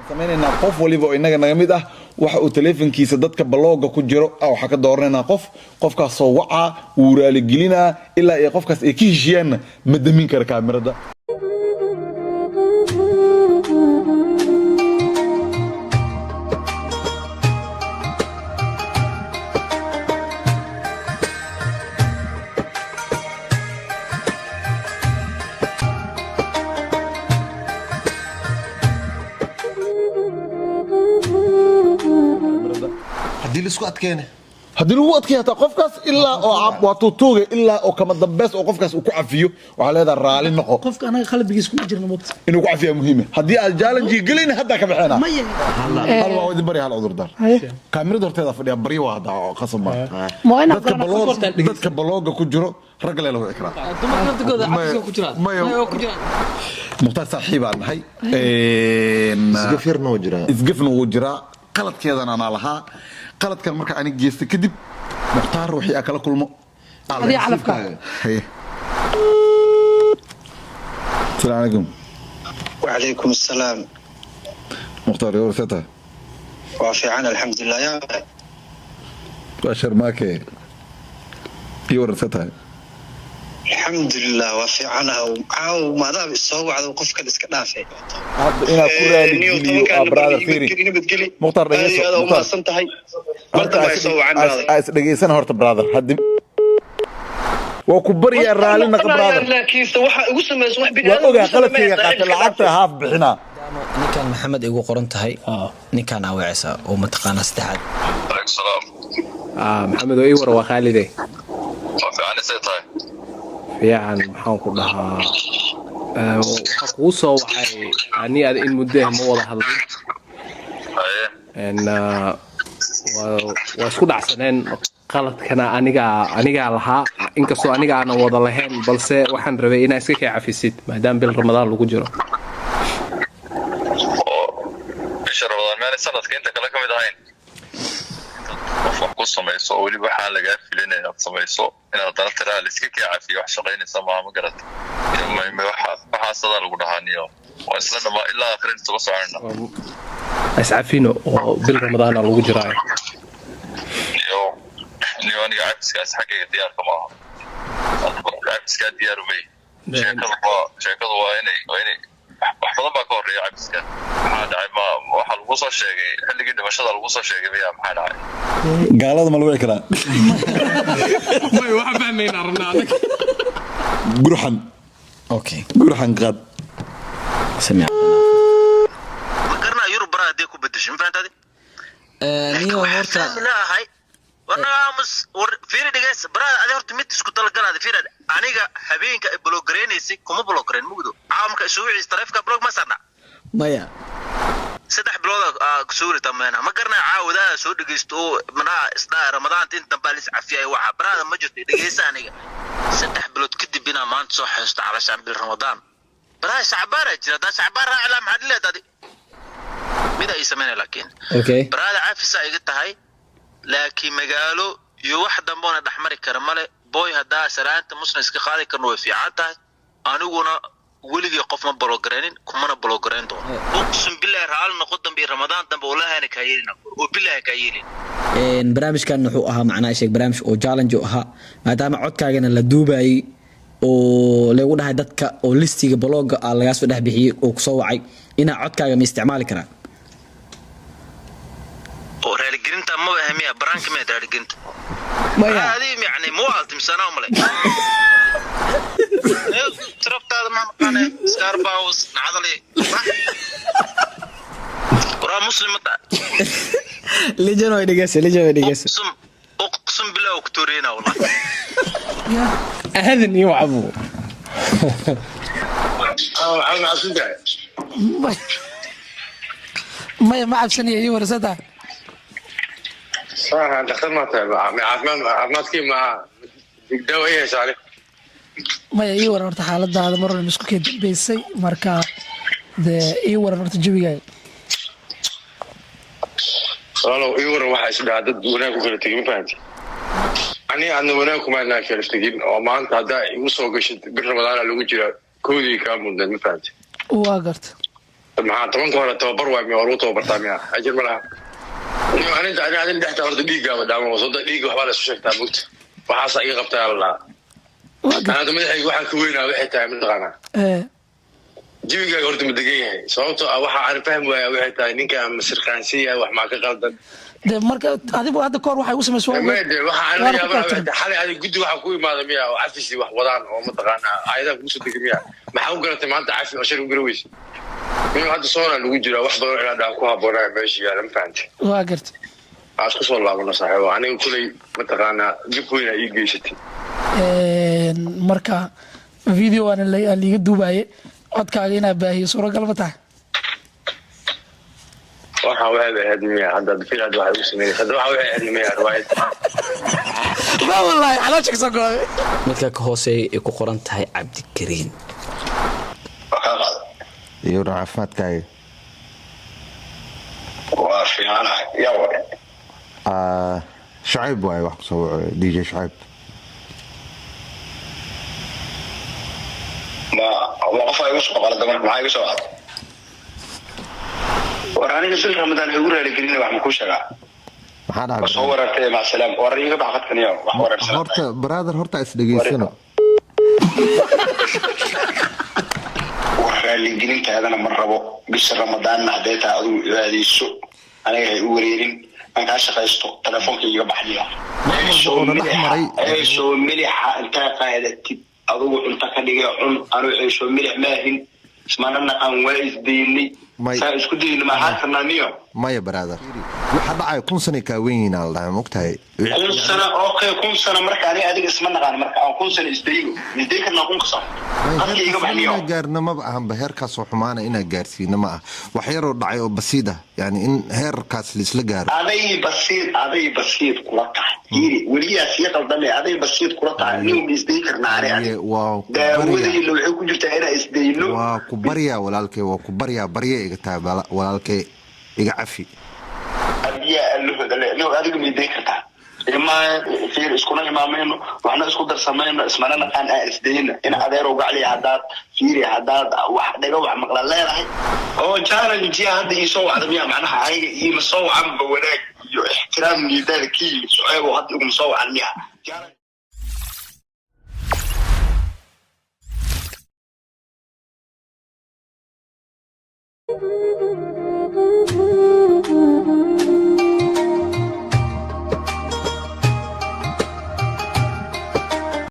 sameynayna qof waliba oo inaga naga mid ah waxa uu teleefankiisa dadka balooga ku jiro waxa ka dooranayna qofkaas soo waca uu raali gelina ilaa ay qofkaas ay ka heshiyaan madamin kara kaamirada haddii lagu adkeeyo hataa qofkaas ilaa oo waa tuutuuga ilaa oo kama dambeys oo qofkaas uu ku cafiyo waxaa leedahay raali noqo qofka anaga qalbigiisa ku jirna moogta inuu ku cafiyo muhiim haddii aad challenge gelin hadda ka baxeena hal waa idin bari hal cudur dar kaamirada horteeda fadhiya bari waa daa qasab dadka balooga ku jiro rag leelo ikra muqtaar saaxiibaan nahay isgafna wuu jiraa qaladkeedana ana lahaa qaladkan marka aan geystay kadib muqtaar wixii kala kulmo adiga calafka السلام عليكم. وعليكم السلام. مختار يورثتها. وافي عنا الحمد لله يا واشر ماكي يورثتها. الحمد لله وافي عنها وما دام الصوب على وقفك الاسكنافي. انا كورالي برادر فيري. مختار هذا وما سنتهي. برضه ما يسوي عنها. دقيقة هورت برادر هدم. وكبر يا رالي نقد برادر. لكن وحا وسمس wax bidaan. Waa qalabka qaatay lacagta haaf bixina. ninkan maxamed igu qoran tahay ninkan aweecisa oo mataqaana saddexaad. Salaam. maxamed oo war waa Khalide. Fiican saytay. fiican maxaan ku dhahaa waxa ku soo waxay ani aad in muddo ma wada hadlin. waa isku dhacsaneen qaladkana aniga lahaa inkastoo aniga aan wada lahayn balse waxaan rabay inaan iska ka cafisid maadaama bil ramadaan lagu jiro bisha ramadaan meel sanadka inta kala kamid ahayn wax ku sameeyso wali waxa laga filinay inaad sameeyso inaad dana tiraa la iska ka cafiyo wax shaqeynaysa ma garad waxa sada lagu dhahaaniyo waa isla dhama ilaa akhrinta soo soconayna ascafino oo bil ramadaan lagu jiraa نيواني عكس كاس حقيقة ديار كمان عكس كاس ديار ومي شكله ويني حفظ ما كوري عكس كاس هذا ما وحل وصل شيء اللي قد ما شاء الله وصل شيء بيا محل عاي قال هذا ملوي كلام ما يوحى فهمين عرناك قرحن اوكي قرحن قاد سمع فكرنا يورو برا ديكو بدش فهمت هذه نيو هورتا لا هاي وانا فيري دغيس برا ادي horta mid isku talagalaad fiir aniga habeenka blogareynaysi kuma blogareyn mugdo caamka suuciis taleefka blog ma sarna maya saddex bilood suuri tameena ma garnaa caawada soo dhageysto mana isdaa ramadaan inta baalis cafiyay waxa barada ma jirto dhageysa aniga saddex bilood kadib ina maanta soo xeesto calashan bil ramadaan barada shacbaan jira da shacbaan raacla maxadleed mid ay sameeyeen laakiin okay barada cafisa ay tahay laakiin magaalo iyo wax damboona dhaxmari kara male boy hadaa saraanta muslim iska qaadi karno way fiican tahay aniguna weligii qof ma blogareenin kumana blogareen doono uqsim billahi raal noqon dambi ramadaan dambe walaahana ka yeelina oo billahi ka yeelin barnaamijkan wuxuu ahaa macnaa sheeg barnaamij oo challenge ahaa maadaama codkaagana la duubay oo lagu dhahay dadka oo listiga blogga laga soo dhex bixiyay oo ku soo wacay ina codkaaga ma isticmaali karaan ورالي جرينتا ما بهميها برانك ما رالي جرينتا هذه يعني مو عالتم سنة وملي تربت هذا ما مكانه سكارباوس نعضلي ورا مسلم ليجن ويدقس اقسم بالله وكتورينا والله هذا نيو عبو عم عبد ما عبسني اي ورثتها صراحة دخل ما تابع عفمات كي ما دقدوا ايه صالح ما ii waran horta xaaladaada mar walba isku keedaysay marka ii waran horta jawiga والله ii waran waxa isdhaa dad wanaag ku kala tagay ma fahanti ani aan wanaag kuma ana kala tagin oo maanta hada igu soo gashay bir ramadaan lagu jira koodii ka mudan ma fahanti waa garta maxaa tobanka hore tababar waay miya lagu tababartaa miya ajir ma laha ani adin dhexta horta dhiiggaaba dhaamo soo dhiigga waxbaa la isu sheegtaa mugta waxaasa iga qabtaa la dhahaa anada madaxayga waxaa ka weynaa waxay tahay mataqaanaa jibigaaga horta ma degan yahay sababtoo ah waxa aan fahmi waaya waxay tahay ninka masirqaansan yahay wax maa ka qaldan de marka adigu hadda koor waxay u samaysay waxa aan la yaabaa xalay adiga guddi waxa ku imaada miya oo cafisi wax wadaan oo mataqaanaa ayadaha kugu soo degay miya maxaa u garatay maanta cafi oo shir u garaweysa inuu hadda soona lagu jiraa wax badan ilaa dhaa ku habboonaa meesha yaala ma fahantay waa gartay aas ku soo laabano saaxiibo aniga kulay mataqaanaa jib weyna ii geysatay marka video aan liiga duubaye codkaaga inaa baahiyo suuragal ma tahay waxaa waxay ahayd miya hadda filaad waxay u sameeyay hadda waxa waxay ahayd miya riwaayad ma wallahi caloosha ka soo go'ay midka ka hooseeya ay ku qoran tahay Cabdikariin iyo raafaadkaaga waa fiican yaa شعيب واي واحد سوى دي جي شعيب ما وقف يوسف قال دمر معايا سو وراني قلت رمضان يقول لي كلمه واحد كل شيء maxaa dhaca soo warartay ma salaam wariga baxadkaniyo wax wararsan horta brother horta is dhageysano waxaa ligelintaadana ma rabo bisha ramadaan naxdeeta adigu ibaadeyso aniga ay u wareerin aan ka shaqeysto telefoonka iga baxdiya soo milixa inta qaadatid adigu inta ka dhigay anu soo milix maahin ismaana naqan waa isdeeyni saa isku deeyni ma haasanaaniyo maya brother waxa dhacay kun sano ka weyn aan la mogtahay kun sano okay kun sano marka adiga isma naqaan marka aan kun sano isdeeyo kana kun sano qadka iga baxdiyo gaarna ma ahan heerkaas oo xumaana ina gaarsiina ma ah wax yar oo dhacay oo basiida yani in heerkaas la isla gaaro aday basiid kula tahay yiri waliya si qaldamay aday basiid kula tahay inuu isdeey karnaa waa daawada waxay ku jirtaa inaa isdeeyno waa ku bariya walaalkay waa ku bariya iga taabala walaalkay iga cafi adiga alluhada loo adiga miday kartaa ima fiir isku imaameyno waxna isku darsamayno ismana naqaan isdeeyna in adeer oo gacli hadaad fiiri hadaad wax dhaga wax maqla leedahay oo challenge hadda ii soo wacdo miya macnaha ayaga ii ma soo wacan wanaag iyo ixtiraam nidaamkii su'aabo hadda ugu soo wacan miya